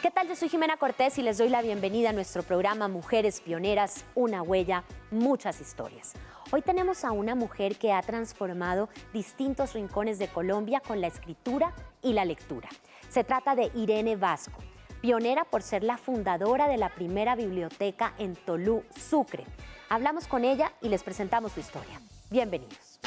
¿Qué tal? Yo soy Jimena Cortés y les doy la bienvenida a nuestro programa Mujeres Pioneras, una huella, muchas historias. Hoy tenemos a una mujer que ha transformado distintos rincones de Colombia con la escritura y la lectura. Se trata de Irene Vasco, pionera por ser la fundadora de la primera biblioteca en Tolú, Sucre. Hablamos con ella y les presentamos su historia. Bienvenidos.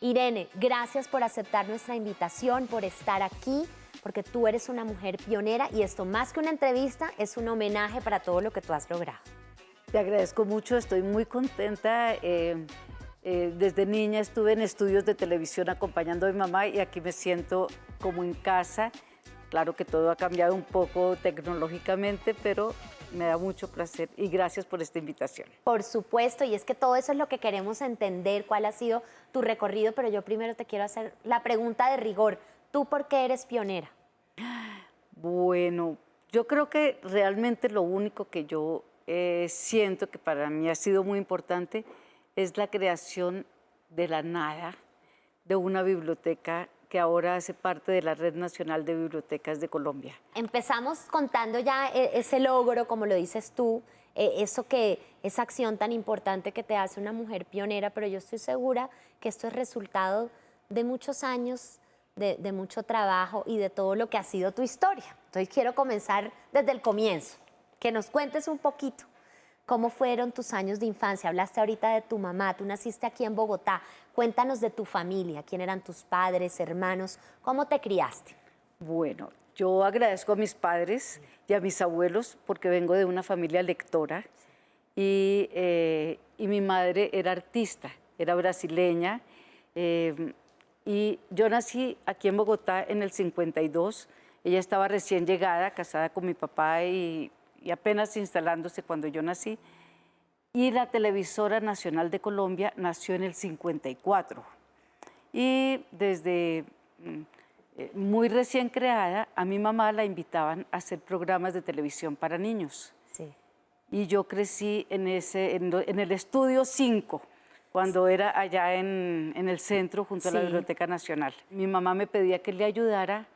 Irene, gracias por aceptar nuestra invitación, por estar aquí, porque tú eres una mujer pionera y esto más que una entrevista es un homenaje para todo lo que tú has logrado. Te agradezco mucho, estoy muy contenta. Desde niña estuve en estudios de televisión acompañando a mi mamá y aquí me siento como en casa. Claro que todo ha cambiado un poco tecnológicamente, pero me da mucho placer y gracias por esta invitación. Por supuesto, y es que todo eso es lo que queremos entender, cuál ha sido tu recorrido, pero yo primero te quiero hacer la pregunta de rigor. ¿Tú por qué eres pionera? Bueno, yo creo que realmente lo único que yo siento que para mí ha sido muy importante es la creación de la nada de una biblioteca que ahora hace parte de la Red Nacional de Bibliotecas de Colombia. Empezamos contando ya ese logro, como lo dices tú, esa acción tan importante que te hace una mujer pionera, pero yo estoy segura que esto es resultado de muchos años, de mucho trabajo y de todo lo que ha sido tu historia. Entonces quiero comenzar desde el comienzo, que nos cuentes un poquito. ¿Cómo fueron tus años de infancia? Hablaste ahorita de tu mamá, tú naciste aquí en Bogotá. Cuéntanos de tu familia, quién eran tus padres, hermanos, ¿cómo te criaste? Bueno, yo agradezco a mis padres y a mis abuelos porque vengo de una familia lectora y mi madre era artista, era brasileña y yo nací aquí en Bogotá en el 52. Ella estaba recién llegada, casada con mi papá y apenas instalándose cuando yo nací. Y la Televisora Nacional de Colombia nació en el 54. Y desde muy recién creada, a mi mamá la invitaban a hacer programas de televisión para niños. Sí. Y yo crecí en el Estudio 5, cuando era allá en el centro, junto a la Biblioteca Nacional. Mi mamá me pedía que le ayudara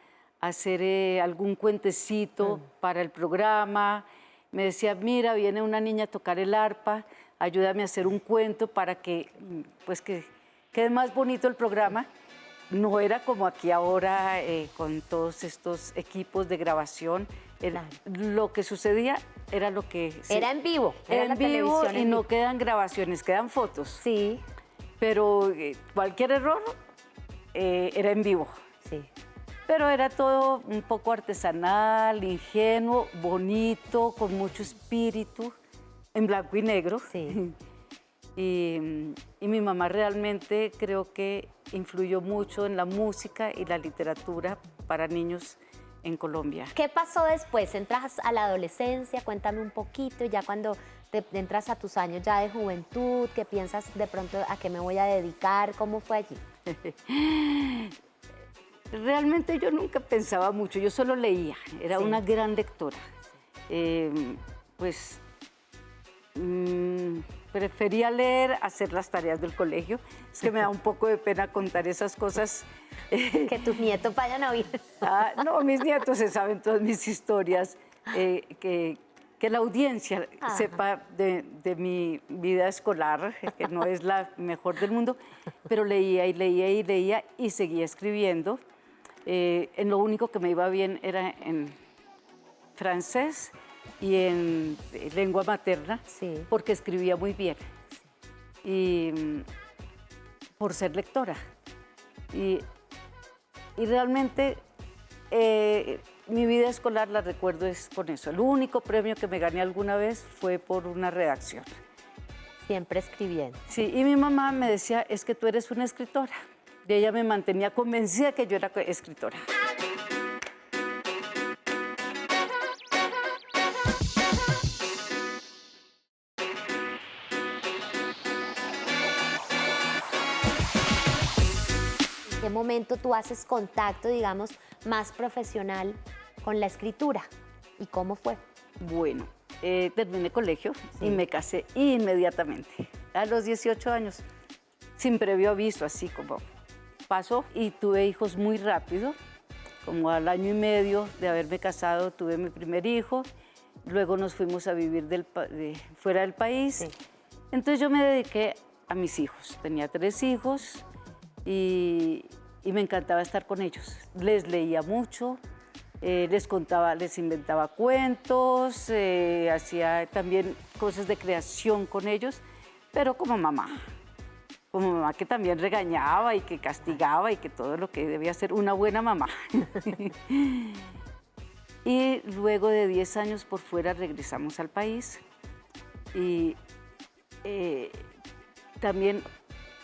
a hacer algún cuentecito para el programa. Me decía, mira, viene una niña a tocar el arpa, ayúdame a hacer un cuento para que, pues, que quede más bonito el programa. No era como aquí ahora con todos estos equipos de grabación. Claro. Lo que sucedía era lo que... Era en vivo. Era en vivo y no vivo. quedan grabaciones, quedan fotos. Sí. Pero cualquier error era en vivo. Sí. Pero era todo un poco artesanal, ingenuo, bonito, con mucho espíritu, en blanco y negro. Sí. Y mi mamá realmente creo que influyó mucho en la música y la literatura para niños en Colombia. ¿Qué pasó después? ¿Entras a la adolescencia? Cuéntame un poquito, ya cuando te entras a tus años ya de juventud, ¿qué piensas de pronto a qué me voy a dedicar? ¿Cómo fue allí? Realmente yo nunca pensaba mucho, yo solo leía, era una gran lectora. Prefería leer, hacer las tareas del colegio. Es que me da un poco de pena contar esas cosas. Que tus nietos vayan a oír. No, mis nietos se saben todas mis historias, que la audiencia sepa de mi vida escolar, que no es la mejor del mundo, pero leía y leía y leía y seguía escribiendo. En lo único que me iba bien era en francés y en lengua materna, porque escribía muy bien. Y por ser lectora. Y realmente mi vida escolar la recuerdo es con eso. El único premio que me gané alguna vez fue por una redacción. Siempre escribiendo. Sí, y mi mamá me decía, es que tú eres una escritora. Y ella me mantenía convencida que yo era escritora. ¿Qué momento tú haces contacto, digamos, más profesional con la escritura? ¿Y cómo fue? Bueno, terminé colegio Sí. y me casé inmediatamente, a los 18 años, sin previo aviso, así como pasó. Y tuve hijos muy rápido, como al año y medio de haberme casado tuve mi primer hijo, luego nos fuimos a vivir fuera del país. Sí. Entonces yo me dediqué a mis hijos, tenía 3 hijos y me encantaba estar con ellos. Les leía mucho. Les contaba, les inventaba cuentos, hacía también cosas de creación con ellos, pero como mamá que también regañaba y que castigaba y que todo lo que debía ser una buena mamá. Y luego de 10 años por fuera regresamos al país y también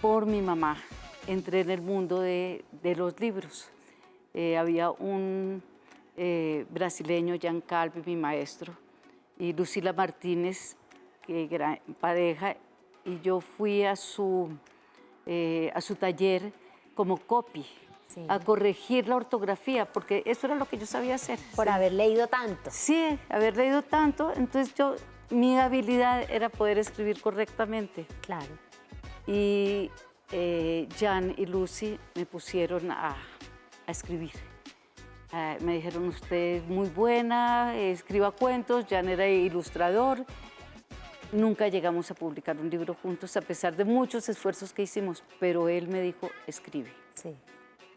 por mi mamá entré en el mundo de los libros. Había un brasileño, Jan Calvi, mi maestro, y Lucila Martínez, que era pareja, y yo fui a su taller como copy, Sí. a corregir la ortografía, porque eso era lo que yo sabía hacer. Por haber leído tanto. Sí, haber leído tanto, entonces mi habilidad era poder escribir correctamente. Claro. Y Jan y Lucy me pusieron a escribir. Me dijeron, usted es muy buena, escriba cuentos. Jan era ilustrador. Nunca llegamos a publicar un libro juntos, a pesar de muchos esfuerzos que hicimos, pero él me dijo, escribe. Sí.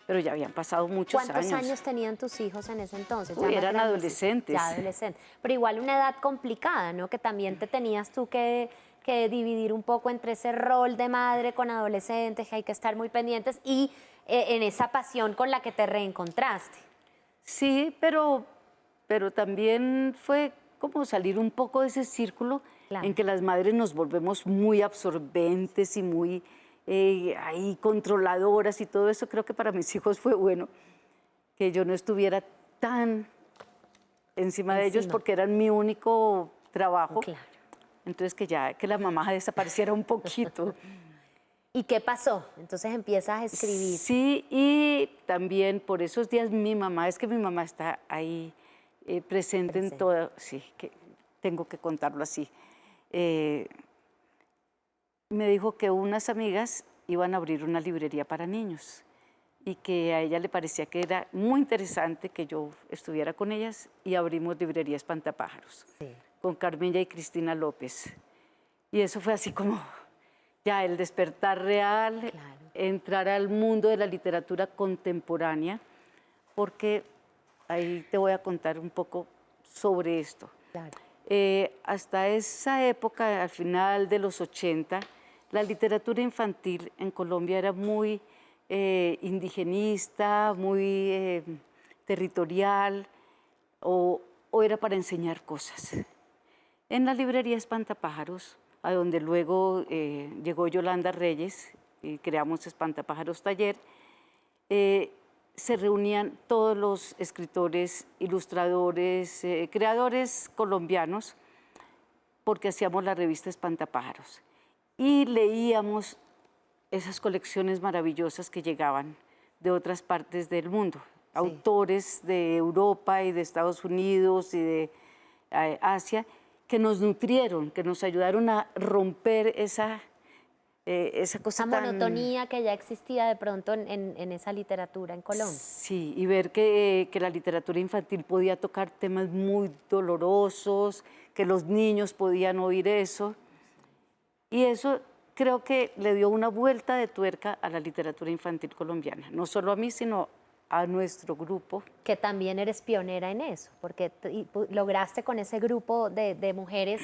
Pero ya habían pasado muchos años. ¿Cuántos años tenían tus hijos en ese entonces? Uy, más eran grandecitos. adolescentes. Ya adolescentes. Pero igual una edad complicada, ¿no? Que también te tenías tú que dividir un poco entre ese rol de madre con adolescentes, que hay que estar muy pendientes, y en esa pasión con la que te reencontraste. Sí, pero también fue como salir un poco de ese círculo Claro. en que las madres nos volvemos muy absorbentes y muy ahí controladoras y todo eso. Creo que para mis hijos fue bueno que yo no estuviera tan encima de ellos porque eran mi único trabajo. Claro. Entonces que la mamá desapareciera un poquito. ¿Y qué pasó? Entonces empiezas a escribir. Sí, y también por esos días mi mamá está ahí presente en todo, sí, que tengo que contarlo así. Me dijo que unas amigas iban a abrir una librería para niños y que a ella le parecía que era muy interesante que yo estuviera con ellas y abrimos librería Espantapájaros con Carmilla y Cristina López. Y eso fue así como ya el despertar real, entrar al mundo de la literatura contemporánea, porque ahí te voy a contar un poco sobre esto. Claro. Hasta esa época, al final de los 80, la literatura infantil en Colombia era muy indigenista, muy territorial, o era para enseñar cosas. En la librería Espantapájaros, a donde luego llegó Yolanda Reyes y creamos Espantapájaros Taller, se reunían todos los escritores, ilustradores, creadores colombianos, porque hacíamos la revista Espantapájaros. Y leíamos esas colecciones maravillosas que llegaban de otras partes del mundo, autores de Europa y de Estados Unidos y de Asia, que nos nutrieron, que nos ayudaron a romper esa cosa Esa monotonía que ya existía de pronto en esa literatura en Colombia. Sí, y ver que la literatura infantil podía tocar temas muy dolorosos, que los niños podían oír eso. Y eso creo que le dio una vuelta de tuerca a la literatura infantil colombiana, no solo a mí, sino a nuestro grupo. Que también eres pionera en eso, porque lograste con ese grupo de mujeres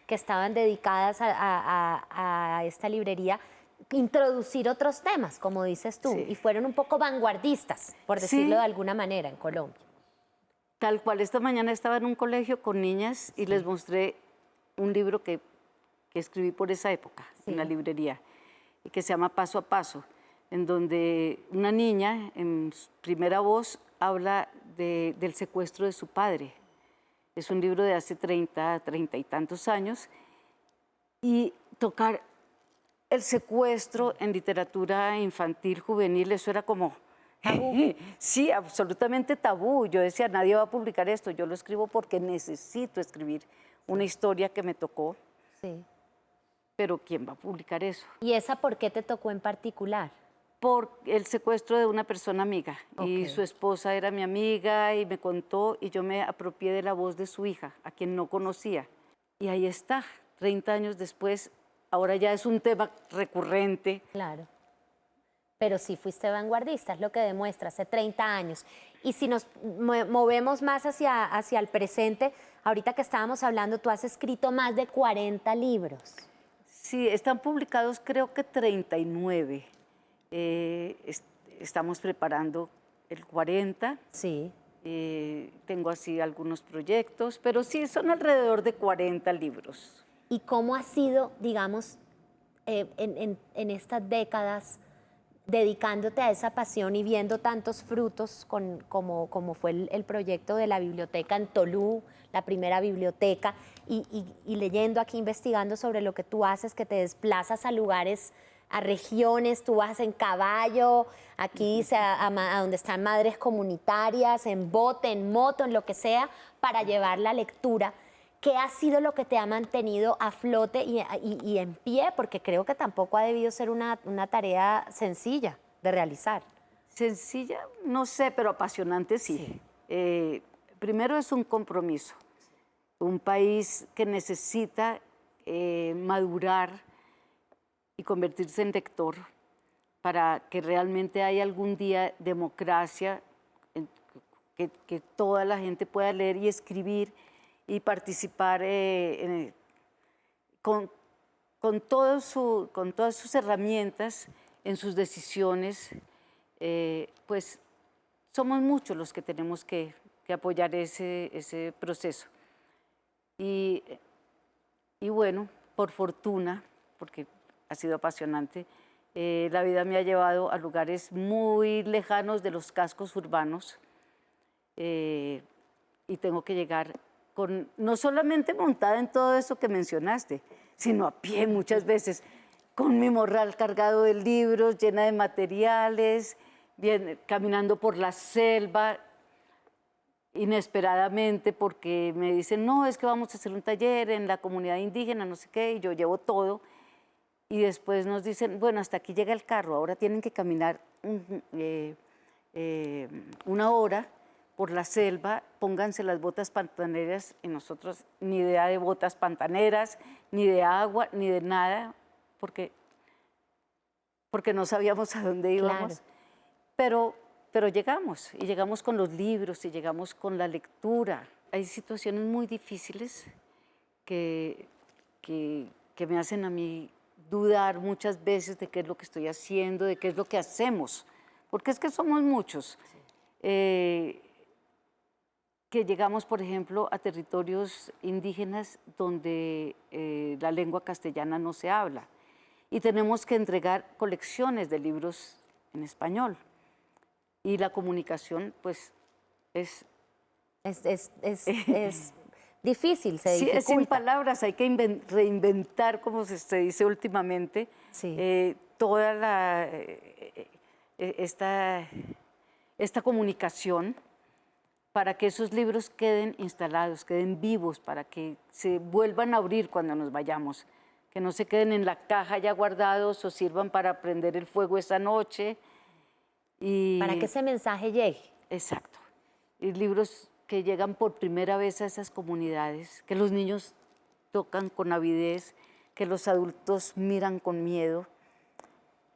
que estaban dedicadas a esta librería introducir otros temas, como dices tú, y fueron un poco vanguardistas, por decirlo de alguna manera, en Colombia. Tal cual, esta mañana estaba en un colegio con niñas y les mostré un libro que escribí por esa época, en la librería, y que se llama Paso a Paso, en donde una niña, en primera voz, habla del secuestro de su padre. Es un libro de hace 30 y tantos años, y tocar el secuestro en literatura infantil, juvenil, eso era como ¿Tabú? Sí, absolutamente tabú. Yo decía, nadie va a publicar esto. Yo lo escribo porque necesito escribir una historia que me tocó, Sí. pero ¿quién va a publicar eso? ¿Y esa por qué te tocó en particular? Por el secuestro de una persona amiga. Y Ok. su esposa era mi amiga y me contó y yo me apropié de la voz de su hija, a quien no conocía. Y ahí está, 30 años después, ahora ya es un tema recurrente. Claro. Pero sí fuiste vanguardista, es lo que demuestra, hace 30 años. Y si nos movemos más hacia el presente, ahorita que estábamos hablando, tú has escrito más de 40 libros. Sí, están publicados creo que 39. Estamos preparando el 40. Sí. Tengo así algunos proyectos, pero sí, son alrededor de 40 libros. ¿Y cómo ha sido, digamos, en estas décadas, dedicándote a esa pasión y viendo tantos frutos como fue el proyecto de la biblioteca en Tolú, la primera biblioteca, y leyendo aquí, investigando sobre lo que tú haces, que te desplazas a lugares, a regiones, tú vas en caballo, aquí dice a donde están madres comunitarias, en bote, en moto, en lo que sea, para llevar la lectura. ¿Qué ha sido lo que te ha mantenido a flote y en pie? Porque creo que tampoco ha debido ser una tarea sencilla de realizar. Sencilla, no sé, pero apasionante sí. Sí. Primero es un compromiso. Un país que necesita madurar y convertirse en lector para que realmente haya algún día democracia, que toda la gente pueda leer y escribir y participar con todas sus herramientas en sus decisiones, pues somos muchos los que tenemos que apoyar ese proceso. Y bueno, por fortuna, porque ha sido apasionante, la vida me ha llevado a lugares muy lejanos de los cascos urbanos y tengo que llegar no solamente montada en todo eso que mencionaste, sino a pie muchas veces, con mi morral cargado de libros, llena de materiales, caminando por la selva, inesperadamente, porque me dicen, no, es que vamos a hacer un taller en la comunidad indígena, no sé qué, y yo llevo todo, y después nos dicen, bueno, hasta aquí llega el carro, ahora tienen que caminar una hora por la selva, pónganse las botas pantaneras, y nosotros ni idea de botas pantaneras, ni de agua, ni de nada, porque no sabíamos a dónde íbamos. Claro. Pero llegamos, y llegamos con los libros, y llegamos con la lectura. Hay situaciones muy difíciles que me hacen a mí dudar muchas veces de qué es lo que estoy haciendo, de qué es lo que hacemos, porque es que somos muchos. Que llegamos, por ejemplo, a territorios indígenas donde la lengua castellana no se habla y tenemos que entregar colecciones de libros en español y la comunicación, pues, es difícil, se sí, es sin dificulta. palabras, hay que reinventar, como se dice últimamente, Sí. toda esta comunicación para que esos libros queden instalados, queden vivos, para que se vuelvan a abrir cuando nos vayamos, que no se queden en la caja ya guardados o sirvan para prender el fuego esa noche. Para que ese mensaje llegue. Exacto. Y libros que llegan por primera vez a esas comunidades, que los niños tocan con avidez, que los adultos miran con miedo,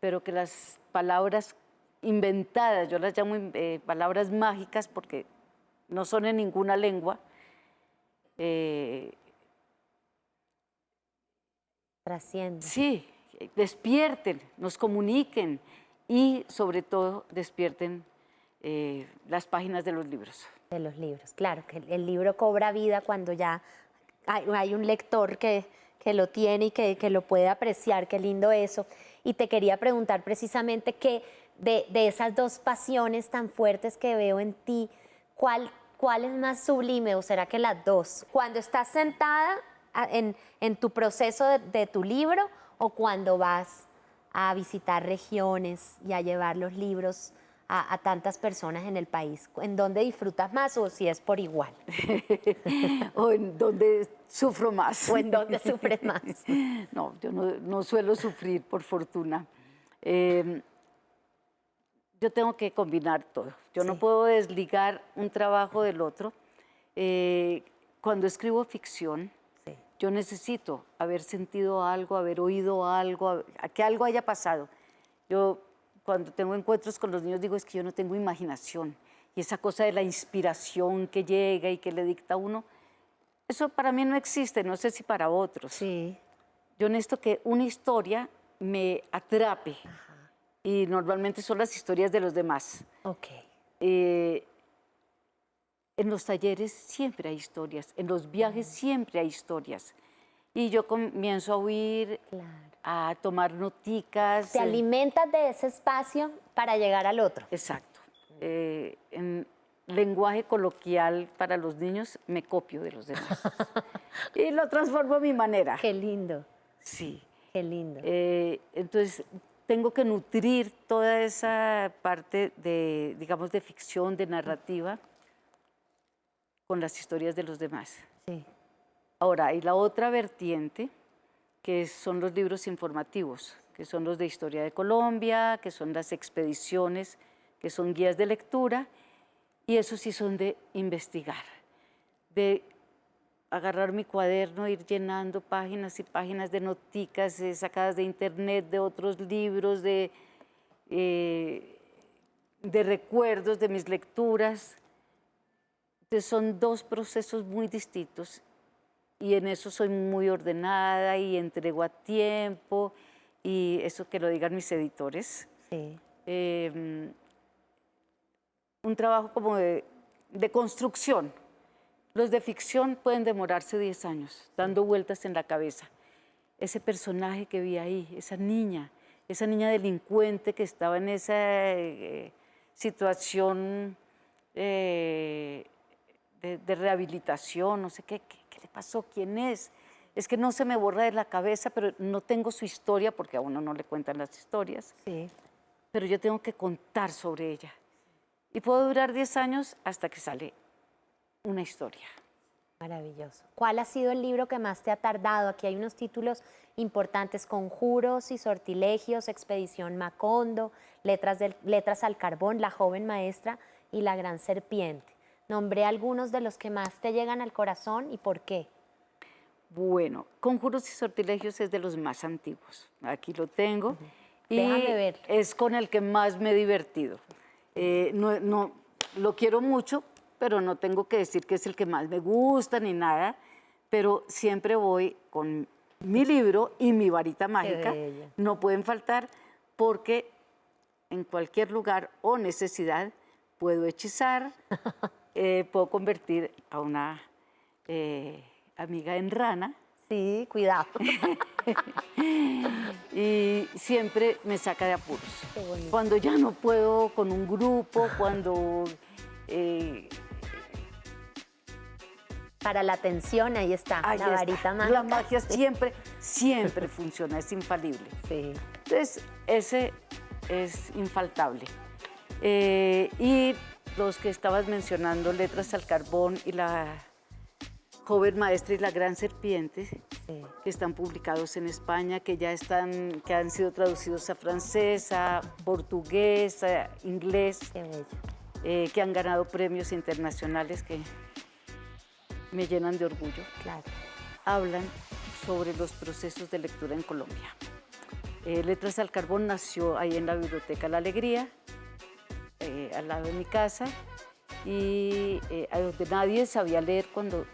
pero que las palabras inventadas, yo las llamo palabras mágicas porque no son en ninguna lengua, Trasciende. sí, despierten, nos comuniquen y sobre todo despierten las páginas de los libros. De los libros, claro, que el libro cobra vida cuando ya hay un lector que lo tiene y que lo puede apreciar, qué lindo eso. Y te quería preguntar precisamente que de esas dos pasiones tan fuertes que veo en ti, ¿cuál es más sublime o será que las dos? Cuando estás sentada en tu proceso de tu libro o cuando vas a visitar regiones y a llevar los libros a tantas personas en el país? ¿En dónde disfrutas más o si es por igual? O en donde sufro más. ¿O en dónde sufres más? No, yo no suelo sufrir, por fortuna. Eh, yo tengo que combinar todo. Yo no Sí. puedo desligar un trabajo del otro. Cuando escribo ficción, Sí. yo necesito haber sentido algo, haber oído algo, que algo haya pasado. Yo, cuando tengo encuentros con los niños, digo, es que yo no tengo imaginación. Y esa cosa de la inspiración que llega y que le dicta a uno, eso para mí no existe, no sé si para otros. Sí. Yo necesito que una historia me atrape. Y normalmente son las historias de los demás. Ok. En los talleres siempre hay historias, en los viajes siempre hay historias. Y yo comienzo a oír, Claro. a tomar noticas. Te alimentas de ese espacio para llegar al otro. Exacto. En lenguaje coloquial para los niños, me copio de los demás. Y lo transformo a mi manera. Qué lindo, Sí. qué lindo. Entonces, tengo que nutrir toda esa parte de, digamos, de ficción, de narrativa, con las historias de los demás. Sí. Ahora, hay la otra vertiente, que son los libros informativos, que son los de Historia de Colombia, que son las expediciones, que son guías de lectura, y esos sí son de investigar, de agarrar mi cuaderno, ir llenando páginas y páginas de noticas sacadas de internet, de otros libros, de recuerdos de mis lecturas. Entonces son dos procesos muy distintos y en eso soy muy ordenada y entrego a tiempo y eso que lo digan mis editores. Sí. Un trabajo como de construcción. Los de ficción pueden demorarse 10 años, dando vueltas en la cabeza. Ese personaje que vi ahí, esa niña delincuente que estaba en esa situación de rehabilitación, no sé qué le pasó, quién es. Es que no se me borra de la cabeza, pero no tengo su historia, porque a uno no le cuentan las historias. Sí. Pero yo tengo que contar sobre ella. Y puedo durar 10 años hasta que sale una historia. Maravilloso. ¿Cuál ha sido el libro que más te ha tardado? Aquí hay unos títulos importantes: Conjuros y Sortilegios, Expedición Macondo, Letras al Carbón, La Joven Maestra y La Gran Serpiente. Nombré algunos de los que más te llegan al corazón y por qué. Bueno, Conjuros y Sortilegios es de los más antiguos. Aquí lo tengo. Y Déjame verlo. es con el que más me he divertido. No, lo quiero mucho, pero no tengo que decir que es el que más me gusta ni nada, pero siempre voy con mi libro y mi varita mágica. bella. No pueden faltar porque en cualquier lugar o necesidad puedo hechizar, puedo convertir a una amiga en rana. Sí, cuidado. Y siempre me saca de apuros. Qué bonito. Cuando ya no puedo con un grupo, cuando... Para la atención, ahí está, ahí la está. varita mágica. La magia siempre, siempre funciona, es infalible. Sí. Entonces, ese es infaltable. Y los que estabas mencionando, Letras al Carbón y La Joven Maestra y La Gran Serpiente, Sí. que están publicados en España, que han sido traducidos a francés, a portugués, a inglés, Qué bello. que han ganado premios internacionales que me llenan de orgullo. Claro. Hablan sobre los procesos de lectura en Colombia. Letras al Carbón nació ahí en la Biblioteca La Alegría, al lado de mi casa, y a donde nadie sabía leer cuando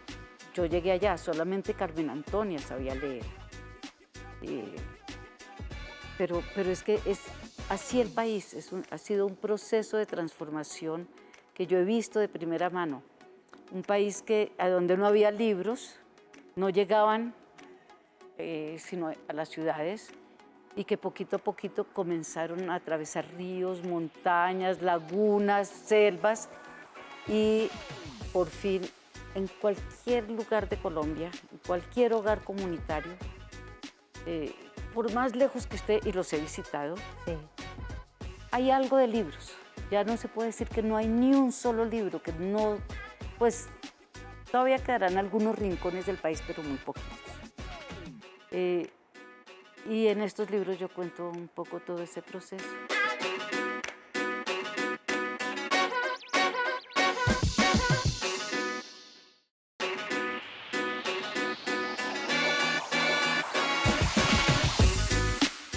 yo llegué allá, solamente Carmen Antonia sabía leer. Pero es que es así el país, ha sido un proceso de transformación que yo he visto de primera mano. Un país a donde no había libros, no llegaban sino a las ciudades, y que poquito a poquito comenzaron a atravesar ríos, montañas, lagunas, selvas, y por fin en cualquier lugar de Colombia, en cualquier hogar comunitario, por más lejos que esté, y los he visitado, Sí. hay algo de libros. ya no se puede decir que no hay ni un solo libro, que no, pues todavía quedarán algunos rincones del país, pero muy poquitos. Y en estos libros yo cuento un poco todo ese proceso.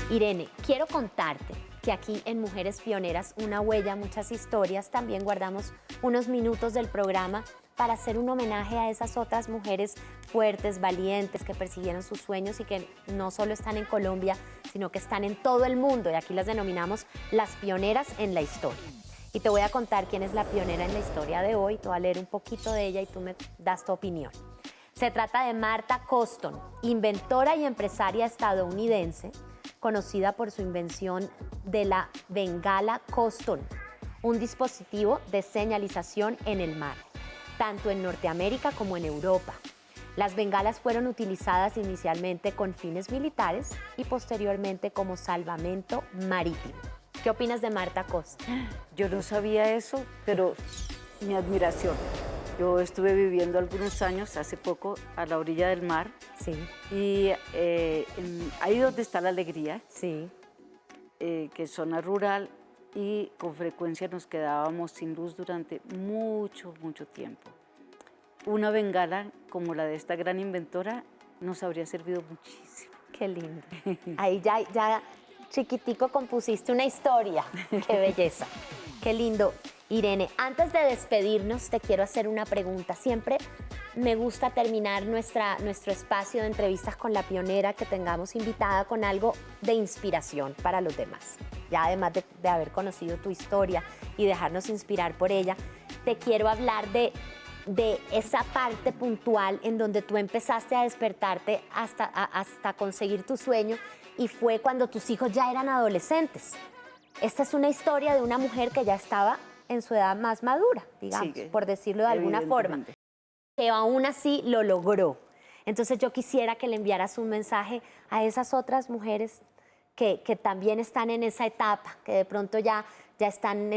Irene, quiero contarte que aquí en Mujeres Pioneras, una huella, muchas historias, también guardamos unos minutos del programa para hacer un homenaje a esas otras mujeres fuertes, valientes, que persiguieron sus sueños y que no solo están en Colombia, sino que están en todo el mundo. Y aquí las denominamos las pioneras en la historia. Y te voy a contar quién es la pionera en la historia de hoy. Te voy a leer un poquito de ella y tú me das tu opinión. Se trata de Martha Coston, inventora y empresaria estadounidense, conocida por su invención de la bengala Coston, un dispositivo de señalización en el mar, tanto en Norteamérica como en Europa. Las bengalas fueron utilizadas inicialmente con fines militares y posteriormente como salvamento marítimo. ¿Qué opinas de Martha Coston? Yo no sabía eso, pero mi admiración. Yo estuve viviendo algunos años, hace poco, a la orilla del mar. Sí. Y ahí donde está la alegría, Sí. Que es zona rural, y con frecuencia nos quedábamos sin luz durante mucho, mucho tiempo. Una bengala como la de esta gran inventora nos habría servido muchísimo. Qué lindo. Ahí ya chiquitico compusiste una historia. Qué belleza. Qué lindo. Irene, antes de despedirnos, te quiero hacer una pregunta. Siempre me gusta terminar nuestro espacio de entrevistas con la pionera, que tengamos invitada con algo de inspiración para los demás. Ya además de haber conocido tu historia y dejarnos inspirar por ella, te quiero hablar de esa parte puntual en donde tú empezaste a despertarte hasta conseguir tu sueño, y fue cuando tus hijos ya eran adolescentes. Esta es una historia de una mujer que ya estaba en su edad más madura, digamos, Sí, por decirlo de alguna forma, que aún así lo logró. Entonces yo quisiera que le enviaras un mensaje a esas otras mujeres que también están en esa etapa, que de pronto ya están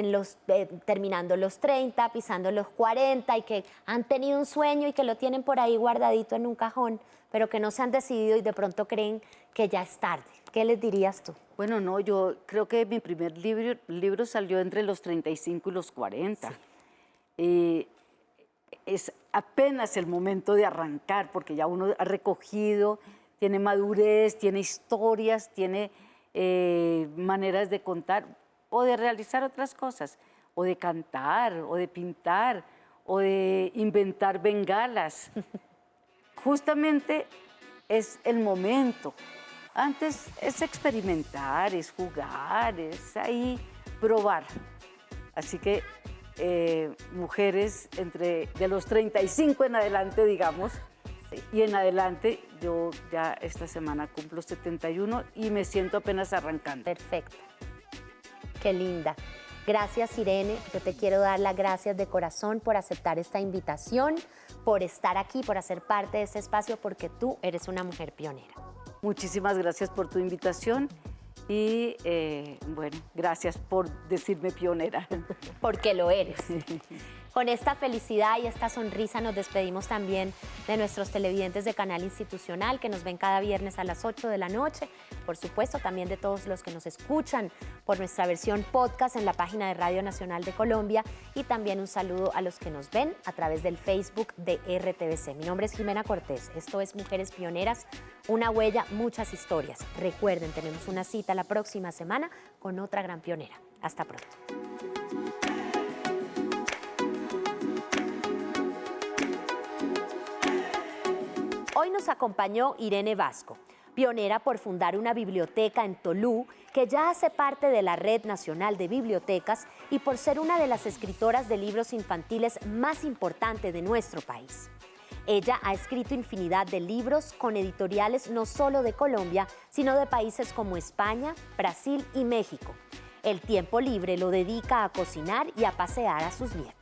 terminando los 30, pisando los 40, y que han tenido un sueño y que lo tienen por ahí guardadito en un cajón, pero que no se han decidido y de pronto creen que ya es tarde. ¿Qué les dirías tú? Bueno, no, yo creo que mi primer libro salió entre los 35 y los 40. Sí. Es apenas el momento de arrancar, porque ya uno ha recogido, tiene madurez, tiene historias, tiene maneras de contar o de realizar otras cosas, o de cantar, o de pintar, o de inventar bengalas. Justamente es el momento. Antes es experimentar, es jugar, es ahí probar. Así que mujeres de los 35 en adelante, digamos, y en adelante, yo ya esta semana cumplo 71 y me siento apenas arrancando. Perfecto. Qué linda. Gracias, Irene. Yo te quiero dar las gracias de corazón por aceptar esta invitación, por estar aquí, por hacer parte de este espacio, porque tú eres una mujer pionera. Muchísimas gracias por tu invitación y, bueno, gracias por decirme pionera. Porque lo eres. Con esta felicidad y esta sonrisa nos despedimos también de nuestros televidentes de Canal Institucional, que nos ven cada viernes a las 8 de la noche. Por supuesto, también de todos los que nos escuchan por nuestra versión podcast en la página de Radio Nacional de Colombia, y también un saludo a los que nos ven a través del Facebook de RTVC. Mi nombre es Jimena Cortés. Esto es Mujeres Pioneras, una huella, muchas historias. Recuerden, tenemos una cita la próxima semana con otra gran pionera. Hasta pronto. Hoy nos acompañó Irene Vasco, pionera por fundar una biblioteca en Tolú, que ya hace parte de la Red Nacional de Bibliotecas, y por ser una de las escritoras de libros infantiles más importante de nuestro país. Ella ha escrito infinidad de libros con editoriales no solo de Colombia, sino de países como España, Brasil y México. El tiempo libre lo dedica a cocinar y a pasear a sus nietos.